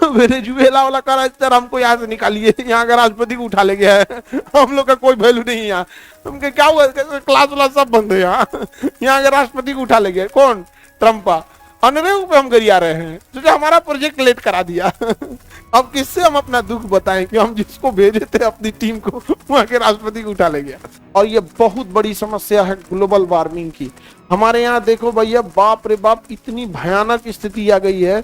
Venezuela वाला कह रहा है सर हमको यहाँ से निकालिए, यहाँ का राष्ट्रपति को उठा ले गया है, हम लोग का कोई वैल्यू नहीं है यहाँ। तुमके क्या हुआ, क्लास वाला सब बंद है यहाँ, यहाँ के राष्ट्रपति को उठा ले गया कौन, ट्रम्पा। अनरेव पे हम गरिया रहे हैं तो हमारा प्रोजेक्ट लेट करा दिया। अब किससे हम अपना दुख बताएं कि हम जिसको भेजे थे अपनी टीम को वहां के राष्ट्रपति को उठा ले गया। और ये बहुत बड़ी समस्या है ग्लोबल वार्मिंग की। हमारे यहाँ देखो भैया, बाप रे बाप, इतनी भयानक स्थिति आ गई है।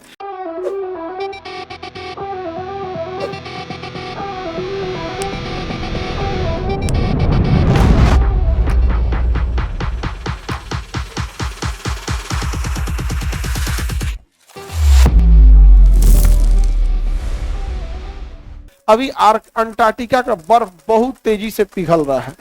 अभी अंटार्कटिका का बर्फ बहुत तेजी से पिघल रहा है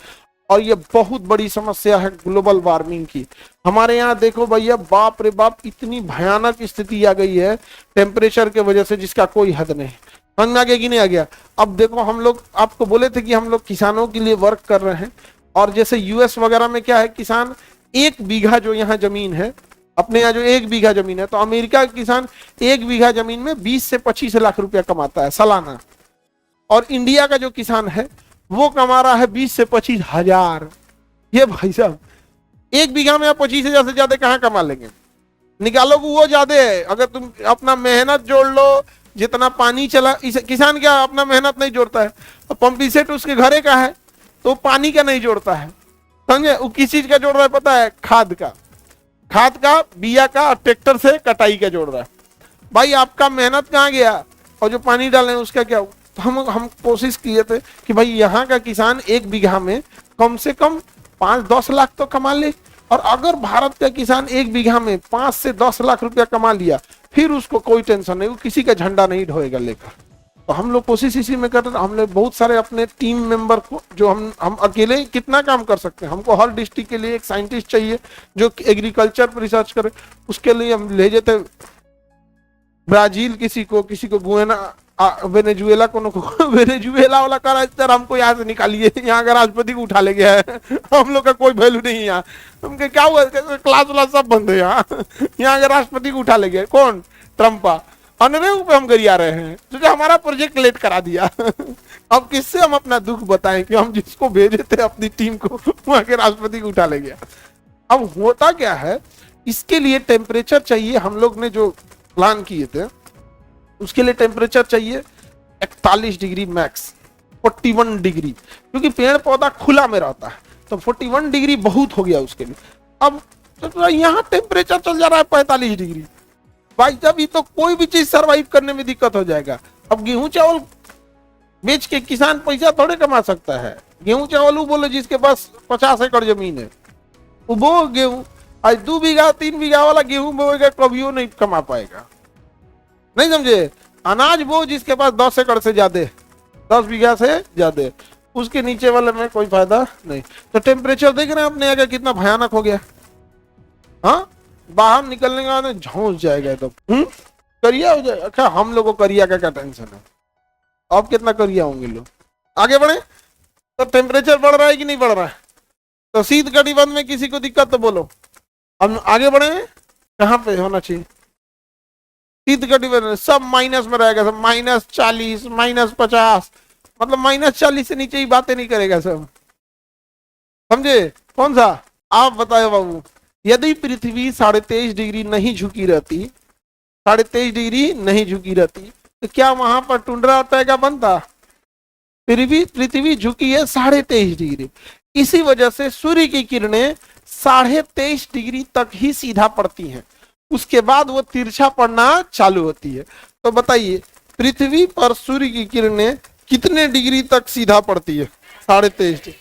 और ये बहुत बड़ी समस्या है ग्लोबल वार्मिंग की। हमारे यहाँ देखो भैया, बाप रे बाप, इतनी भयानक स्थिति आ गई है टेम्परेचर के वजह से जिसका कोई हद नहीं। समझ में आ गया कि नहीं आ गया? अब देखो, हम लोग आपको बोले थे कि हम लोग किसानों के लिए वर्क कर रहे हैं, और जैसे यूएस वगैरह में क्या है, किसान 1 बीघा जो यहाँ जमीन है, अपने यहाँ जो 1 बीघा जमीन है, तो अमेरिका का किसान 1 बीघा जमीन में 20 से 25 लाख रुपया कमाता है सालाना। और इंडिया का जो किसान है वो कमा रहा है 20 से 25 हजार। ये भाई साहब, 1 बीघा में आप 25,000 से ज्यादा कहाँ कमा लेंगे? निकालो वो ज्यादा है। अगर तुम अपना मेहनत जोड़ लो, जितना पानी चला, किसान क्या अपना मेहनत नहीं जोड़ता है, पंपी सेट उसके घरे का है तो पानी का नहीं जोड़ता है, समझे? वो किस चीज का जोड़ रहा है पता है? खाद का, बिया का, और ट्रैक्टर से कटाई का जोड़ रहा है। भाई आपका मेहनत कहाँ गया, और जो पानी डाले उसका क्या? तो हम कोशिश किए थे कि भाई यहाँ का किसान 1 बीघा में कम से कम 5-10 लाख तो कमा ले, और अगर भारत का किसान 1 बीघा में 5 से 10 लाख रुपया कमा लिया, फिर उसको कोई टेंशन नहीं, वो किसी का झंडा नहीं ढोएगा लेकर। तो हम लोग कोशिश इसी में कर रहे हैं। हमने बहुत सारे अपने टीम मेंबर को, जो हम अकेले कितना काम कर सकते हैं, हमको हर डिस्ट्रिक्ट के लिए एक साइंटिस्ट चाहिए जो एग्रीकल्चर पर रिसर्च करे। उसके लिए हम ले जाते ब्राजील, किसी को वेनेजुएला वेनेजुएला वाला कह रहा है सर हमको यहाँ से निकालिए, यहाँ का राष्ट्रपति को उठा ले गया है, हम लोग का कोई वैल्यू नहीं है यहाँ। तुमके क्या हुआ, क्लास वाला सब बंद है यहाँ, यहाँ के राष्ट्रपति को उठा ले गया कौन, ट्रम्पा। अनरेव पे हम गरिया रहे हैं तो हमारा प्रोजेक्ट लेट करा दिया। अब किससे हम अपना दुख बताएं कि हम जिसको भेजे थे अपनी टीम को वहां के राष्ट्रपति को उठा ले गया। अब होता क्या है, इसके लिए टेम्परेचर चाहिए। हम लोग ने जो प्लान किए थे उसके लिए टेम्परेचर चाहिए 41 डिग्री मैक्स, 41 डिग्री, क्योंकि पेड़ पौधा खुला में रहता है, तो 41 डिग्री बहुत हो गया उसके लिए। अब तो यहाँ टेम्परेचर चल जा रहा है 45 डिग्री। भाई जब ये तो कोई भी चीज सरवाइव करने में दिक्कत हो जाएगा। अब गेहूं चावल बेच के किसान पैसा थोड़े कमा सकता है। गेहूं चावल वो बोले जिसके पास 50 एकड़ जमीन है, वो बो गेहूं, आज 2 बीघा 3 बीघा वाला गेहूं बोएगा, कभी वो नहीं कमा पाएगा। नहीं समझे? अनाज वो जिसके पास 10 एकड़ से ज्यादा, 10 बीघा से ज्यादा, उसके नीचे वाले में कोई फायदा नहीं। तो टेम्परेचर देख रहे हैं अपने यहाँ कितना भयानक हो गया। हाँ, बाहर निकलने के बाद झोंस जाएगा तो करिया हो जाएगा। अच्छा, हम लोगों को करिया का क्या टेंशन है? अब कितना करिया होंगे लोग। आगे बढ़े तो टेम्परेचर बढ़ रहा है कि नहीं बढ़ रहा है? तो शीत कटिबंध में किसी को दिक्कत तो बोलो। हम आगे बढ़े, कहाँ पे होना चाहिए? शीत कटिबंध सब माइनस में रहेगा, सब -40, -50, मतलब -40 से नीचे ही बातें नहीं करेगा सब, समझे? कौन सा आप बताए बाबू? यदि पृथ्वी 23.5 डिग्री नहीं झुकी रहती, 23.5 डिग्री नहीं झुकी रहती, तो क्या वहां पर टुंड्रा तैगा बनता? पृथ्वी झुकी है 23.5 डिग्री, इसी वजह से सूर्य की किरणें 23.5 डिग्री तक ही सीधा पड़ती हैं, उसके बाद वो तिरछा पड़ना चालू होती है। तो बताइए, पृथ्वी पर सूर्य की किरणें कितने डिग्री तक सीधा पड़ती है? 23.5 डिग्री।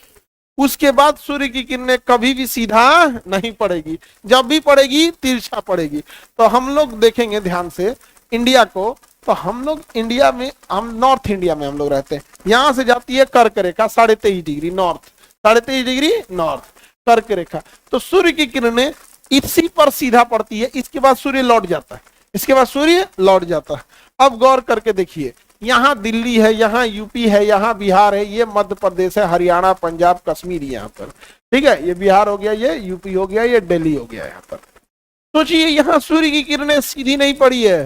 उसके बाद सूर्य की किरणें कभी भी सीधा नहीं पड़ेगी, जब भी पड़ेगी तिरछा पड़ेगी। तो हम लोग देखेंगे ध्यान से इंडिया को, तो हम लोग इंडिया में, हम नॉर्थ इंडिया में हम लोग रहते हैं, यहाँ से जाती है कर्क रेखा 23.5 डिग्री नॉर्थ, 23.5 डिग्री नॉर्थ कर्क रेखा। तो सूर्य की किरणें इसी पर सीधा पड़ती है, इसके बाद सूर्य लौट जाता है, इसके बाद सूर्य लौट जाता है। अब गौर करके देखिए, यहाँ दिल्ली है, यहाँ यूपी है, यहाँ बिहार है, ये मध्य प्रदेश है, हरियाणा, पंजाब, कश्मीर यहाँ पर, ठीक है? ये बिहार हो गया, ये यूपी हो गया, ये दिल्ली हो गया। यहाँ पर सोचिए, यहाँ सूर्य की किरणें सीधी नहीं पड़ी है,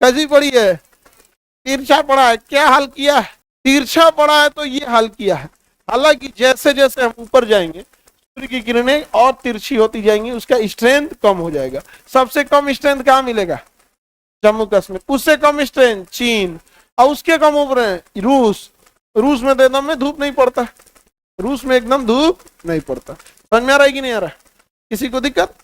कैसी पड़ी है? तिरछा पड़ा है, क्या हाल किया है, तिरछा पड़ा है तो ये हाल किया है। हालांकि जैसे जैसे हम ऊपर जाएंगे सूर्य की किरणें और तिरछी होती जाएंगी, उसका स्ट्रेंथ कम हो जाएगा। सबसे कम स्ट्रेंथ कहाँ मिलेगा, जम्मू कश्मीर। उससे कम स्ट्रेंथ चीन, और उसके कम ऊपर है रूस। रूस में तो एकदम में धूप नहीं पड़ता, रूस में एकदम धूप नहीं पड़ता। समझ में आ रहा है कि नहीं आ रहा है, किसी को दिक्कत?